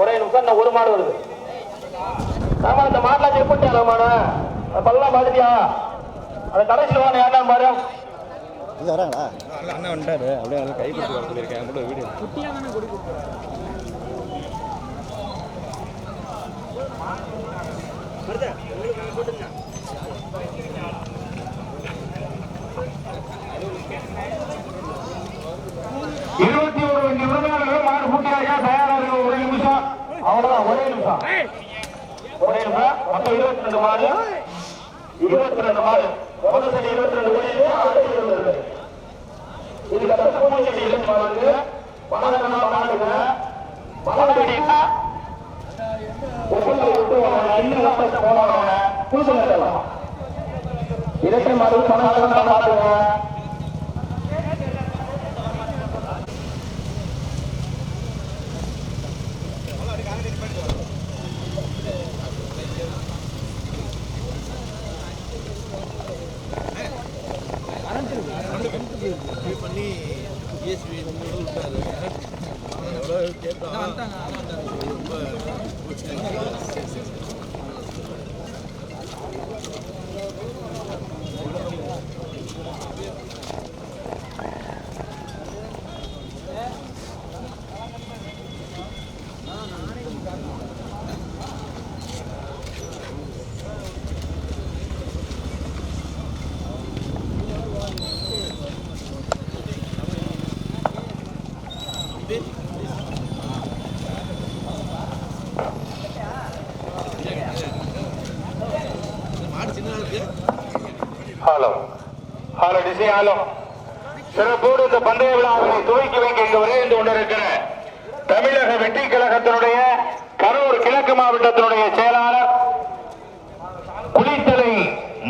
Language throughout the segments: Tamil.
ஒரே நிமிஷம் இந்த ஒரு மாடு வருது. ஆமா இந்த மாடெல்லாம் செக் பண்ணிட்டாங்க மாடு பல்லாம் பாத்துட்டியா? அதை கடைசியில் வாங்க ஏன்னா பாரு வராங்களா அண்ணா வந்துட்டாரு அப்படியே கை கொடுத்து வர சொல்லியிருக்கேன் கூட வீடியோ குட்டியாக தானே கொடுக்கும். மாடு பூட்டியாச்சா தயாரா இருக்கு. ஒரு நிமிஷம் அவ்வளவுதான். ஒரே நிமிஷம் மொத்தம் 22 மாடு 22 மாடு முதல் சரி 22 கோயிலுக்கு அடுத்த 22 இதுக்கு அடுத்த பூச்செடி மாடுக்கு பணம் மாடுங்க பணம் இரட்டை மாடு பணம் மாடுங்க. பண்ணி விட்டாரு ஹலோ ஹலோ டிசி ஹலோ சிறப்போடு இந்த பந்தய விழாவினை துவக்கி வைக்க இங்கு விரைந்து கொண்டிருக்கிற தமிழக வெற்றி கழகத்தினுடைய கரூர் கிழக்கு மாவட்டத்தினுடைய செயலாளர் குளித்தலை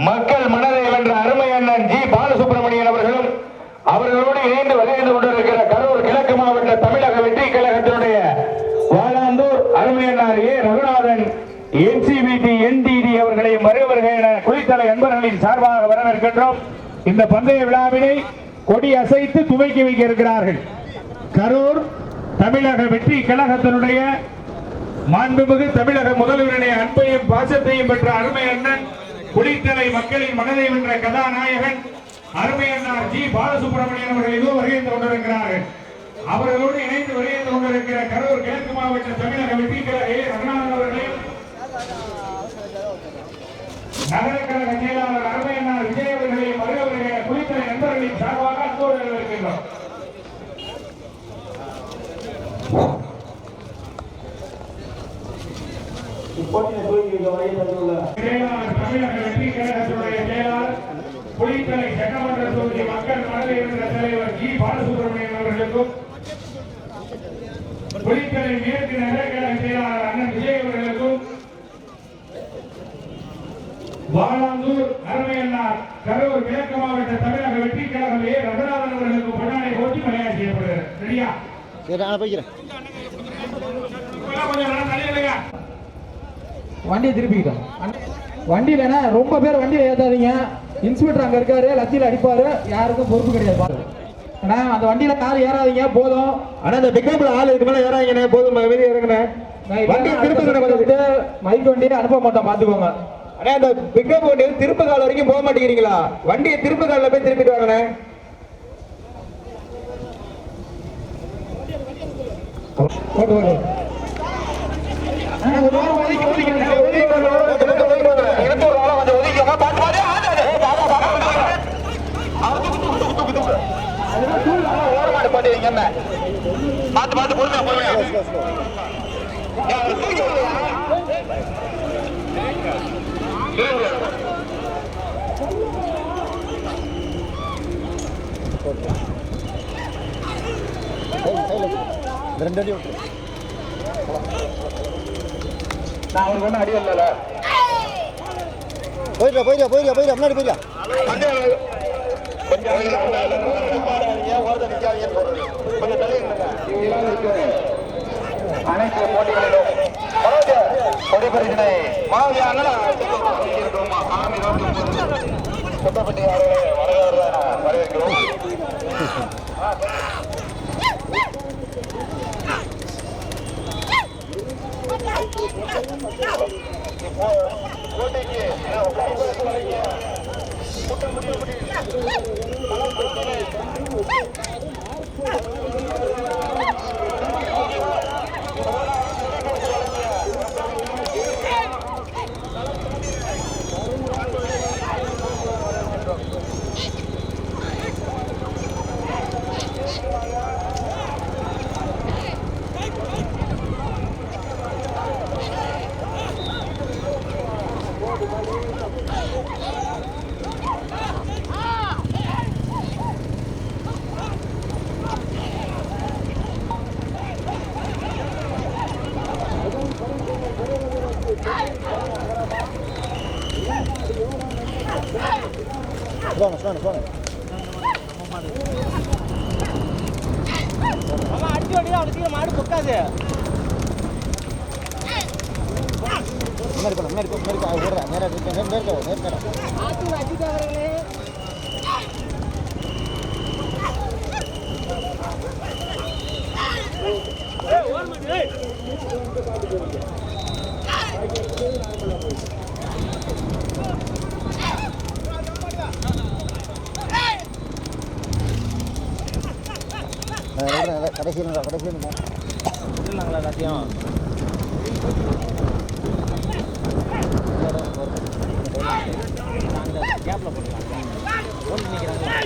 மக்கள் மனதை வென்ற அருமை அண்ணன் ஜி பாலசுப்ரமணியன் அவர்களும் அவர்களோடு இணைந்து விரைந்து கொண்டிருக்கிற கரூர் கிழக்கு மாவட்ட தமிழக வெற்றி கழகத்தினுடைய வாழாந்தூர் அருமை அண்ணார் ஏ ரகுநாதன் என்சிபிடி என்டிடி அவர்களை வருவர்கள் குளித்தலை அன்பர்களின் சார்பாக வரவேற்கின்றோம். இந்த பந்தய விழாவினை கொடி அசைத்து துவக்கி வைக்க இருக்கிறார்கள். கரூர் தமிழக வெற்றி கழகத்தினுடைய மாண்புமிகு தமிழக முதல்வருடைய அன்பையும் பாசத்தையும் பெற்ற அருமை அண்ணன் குளித்தலை மக்களின் மனதை வென்ற கதாநாயகன் அருமை அண்ணார் ஜி பாலசுப்ரமணியன் அவர்கள் இதோ வருகின்ற கொண்டிருக்கிறார்கள். அவர்களோடு இணைந்து வருகின்ற கொண்டிருக்கிற கரூர் கிழக்கு மாவட்ட தமிழக வெற்றி கழக ஏ ரகுநாதன் அவர்களையும் நகர கழக செயலாளர் அருமையண்ணார் விஜய் அவர்களையும் வருகிறவர்களே குளித்தலை நண்பர்களின் சார்பாக அன்போடு வரவேற்கின்றோம். தமிழக வெற்றி கழகத்தினுடைய செயலாளர் குளித்தலை சட்டமன்ற தொகுதி மக்கள் மனதை வென்ற தலைவர் ஜி பாலசுப்ரமணியன் அவர்களுக்கும் குளித்தலை மேற்கு நகர கழக செயலாளர் அண்ணன் விஜய் அவர்களுக்கும் வாழாந்தூர் அருமையண்ணார் கரூர் கிழக்கு மாவட்ட தமிழக வெற்றி கழகம் ஏ ரகுநாதன் அவர்களுக்கு பொன்னாடை போட்டி மரியாதை செய்யப்படுகிறது. சரியா? சரி நான் போய்க்கிறேன். வண்டியை திருப்பிக்கிட்டோம். வண்டியிலனா ரொம்ப பேர் வண்டியை ஏத்தாதீங்க. இன்ஸ்பெக்டர் அங்க இருக்காரு, லத்தியில அடிப்பாரு, யாருக்கும் பொறுப்பு கிடையாது. ஆனா அந்த வண்டியில கால் ஏறாதீங்க போதும். ஆனா இந்த பிக்கப்ல ஆள் இருக்கு மேல ஏறாதீங்க போதும். வெளியே இறங்குனேன் வண்டியை திருப்பி மைக் வண்டியை அனுப்ப மாட்டோம் பாத்துக்கோங்க. ஆனா இந்த பிக்கப் வண்டி திருப்ப கால வரைக்கும் போக மாட்டேங்கிறீங்களா? வண்டியை திருப்ப கால போய் திருப்பிட்டு வாங்கண்ணே. பார்த்து பார்த்து பொறுமையா பொறுமையா ரெண்டு அடி விட்டு நான் அவனுக்கு ஒன்றும் அடி வரல. போயிடா போயிடா போயிடா போயிடா முன்னாடி போயிடா. கொஞ்சம் அனைத்து போட்டிகளிலும் கொடி பரிசினை மாவட்ட சுத்தப்பட்டி வரவேற்கிறோம். அடிச்சு வண்டி அவனுக்கு மாடு பொக்காது. கடைசியில் விட்டுலாங்களா எல்லாத்தையும்? கேப்பில் போட்டுக்கலாம். ஓட்டு நிற்கிறாங்களா?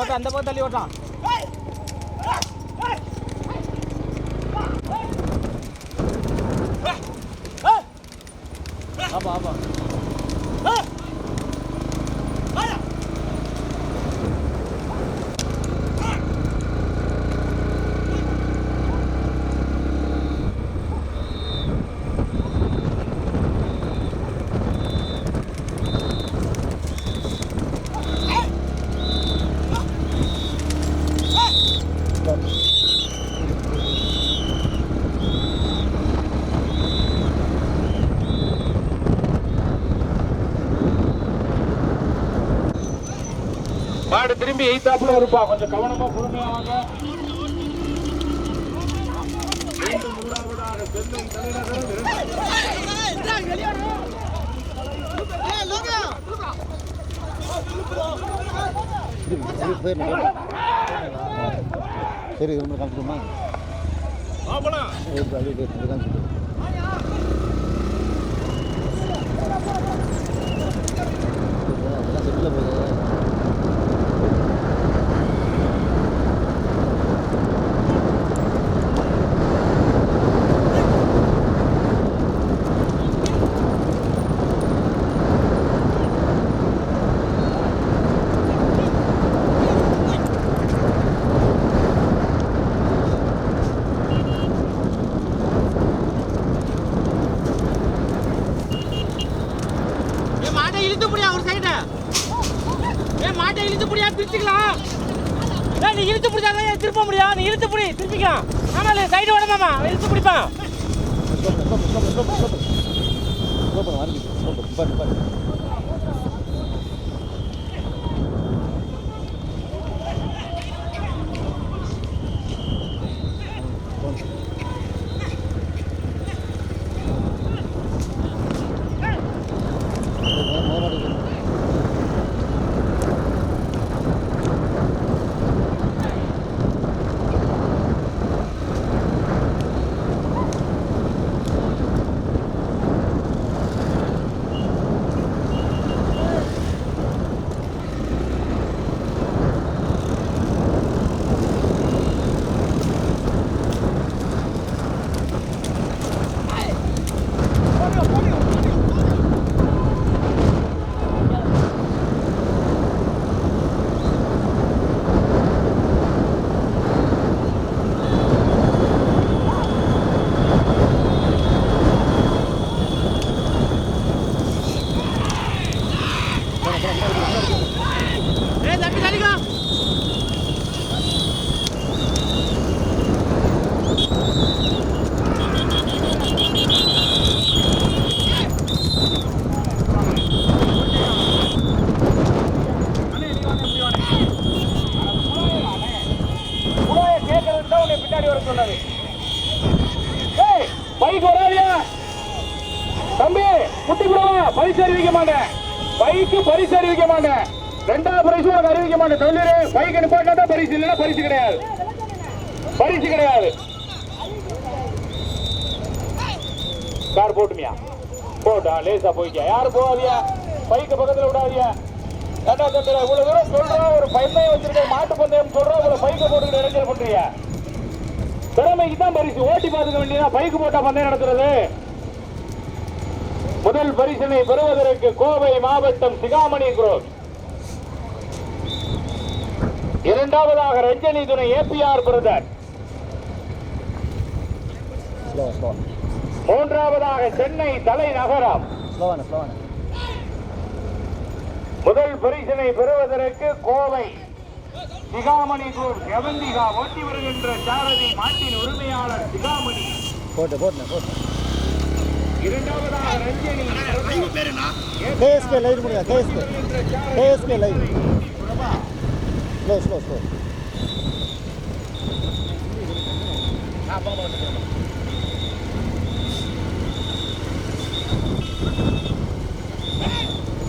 ஓட்ட அந்த பக்கம் தள்ளி ஓட்டான். ஆப்பா ஆப்பா மாடு திரும்பி எய்தாப்புல இருப்பா, கொஞ்சம் கவனமா பொறுமையா வாங்க. செல்லும் தலைநகரம் சரி காமிச்சிடுமா? செட்டில் போகுது. நீ இழுத்து பிடிச்சாங்க திருப்ப முடியும். நீ இழுத்து பிடி திருப்பிக்கலாம். ஆமா சைடு ஓடமாமா இழுத்து பிடிப்பான். பரிசு அறிவிக்க மாட்டேன். பைக்கு பரிசு அறிவிக்க மாட்டேன். 2வது பரிசு உனக்கு அறிவிக்க மாட்டேன். சொல்லிடு, பைக்கு நிப்பாட்டினா தான் பரிசு, இல்லைன்னா பரிசு கிடையாது. பரிசு கிடையாது. கார் போட்டுமியா? போட்டா லேசா போய்க்க. யாரும் போகாதியா, பைக்கு பக்கத்துல விடாதியா. ஏண்டா தம்பி, இவ்வளவு தூரம் சொல்றோம், ஒரு பந்தயம் வச்சிருக்க, மாட்டு பந்தயம் சொல்றோம், ஒரு பைக்கை போட்டுக்கிட்டு இடைஞ்சல் பண்றியா? திறமைக்கு தான் பரிசு. ஓட்டி பார்த்துக்க வேண்டியதா, பைக்கு போட்டா பந்தயம் நடத்துறது. முதல் பரிசினை பெறுவதற்கு கோவை மாவட்டம் சிகாமணி குரூப், 2வதாக ரஞ்சனி துணை ஏபிஆர் பிரதர், 3வதாக சென்னை தலைநகரம். முதல் பரிசினை பெறுவதற்கு கோவை சிகாமணி குரூப் எவந்திகா ஓட்டி வருகின்ற சாரதி மாட்டின் உரிமையாளர் சிகாமணி. 2வதாக ரஞ்சனி கேஎஸ்கே லைவ் முடியா? கேஎஸ்கே லைவ் ஸ்லோ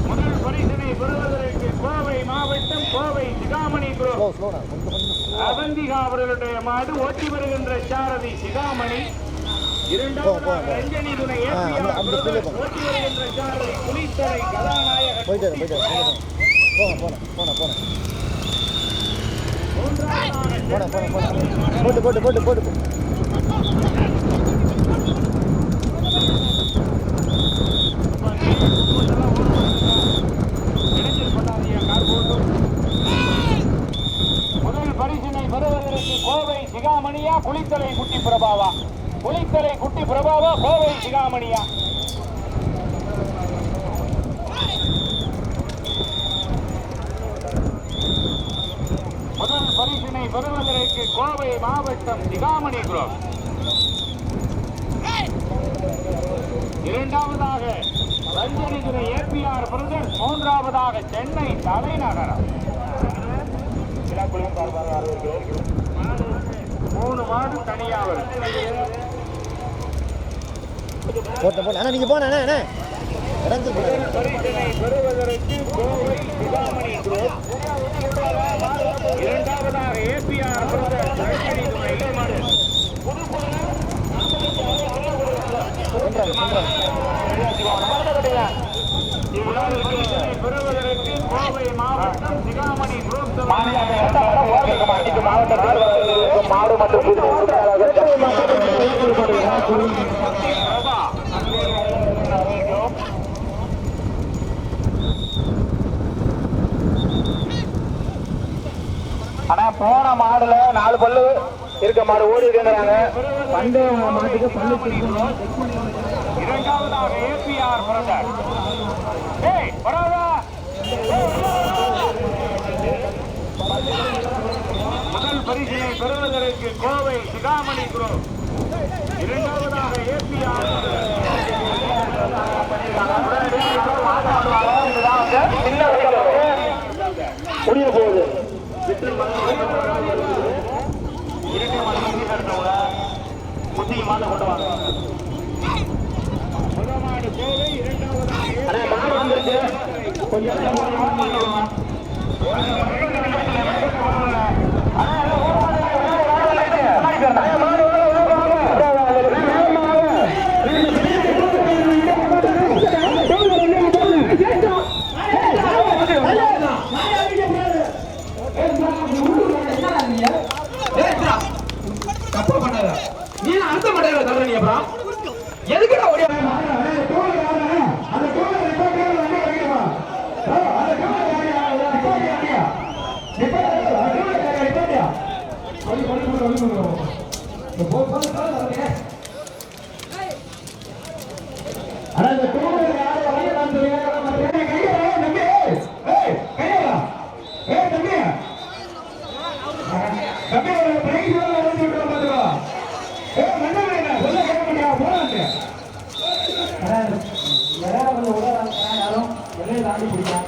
முதல் பரிசினை பெறுவதற்கு கோவை மாவட்டம் கோவை சிகாமணி குரூப் அவந்திகா அவர்களுடைய மாடு ஓட்டி வருகின்ற சாரதி சிகாமணி. 2வதாக ரஞ்சனி துணை ஏபிஆர் பிரதர் ஓட்டி வருகின்ற சாரதி புலித்தலை கதாநாயகன். போன போட்டு முதல் பரிசினை பெறுவதற்கு கோவை சிகாமணியா குளித்தலை குட்டி பிரபாவா? குளித்தலை குட்டி பிரபாவா கோவை சிகாமணியா? முதல் பரிசினை பெறுவதற்கு கோவை மாவட்டம் சிகாமணி குரூப், 2வதாக ரஞ்சனி துணை ஏபிஆர் பிரதர், 3வதாக சென்னை தலைநகரம். 3 மாடு தனியா வரும். நீங்க போன பரிசினை பெறுவதற்கு கோவை சிகாமணி குரூப், 2வதாக ஏபிஆர் பிரதர் ரஞ்சனி துணை பெறுவதற்கு கோவை மாவட்டம் சிகாமணி குரூப் மாடு மற்றும் ஆனா போன மாடுல 4 பல்லு இருக்க மாடு ஓடி இருக்கிறாங்க. பண்டைய மாட்டுக்கு பல்லு. 2வதாக ஏபிஆர் பிரதர். முதல் பரிசினை பெறுவதற்கு கோவை சிகாமணி குரூப், 2வதாக ஏபிஆர் முடிய போகுது. புத்தி மாலை கொண்டு வாங்க. முதமாடு கோவை, 2வதாக மாடு வந்துருச்சு. கொஞ்சம் நீ அர்த்தம் பண்ண சொல்ற நீ அப்புறம் எதுக்குடா ஓடியா? தாண்டி பிடிக்கும்.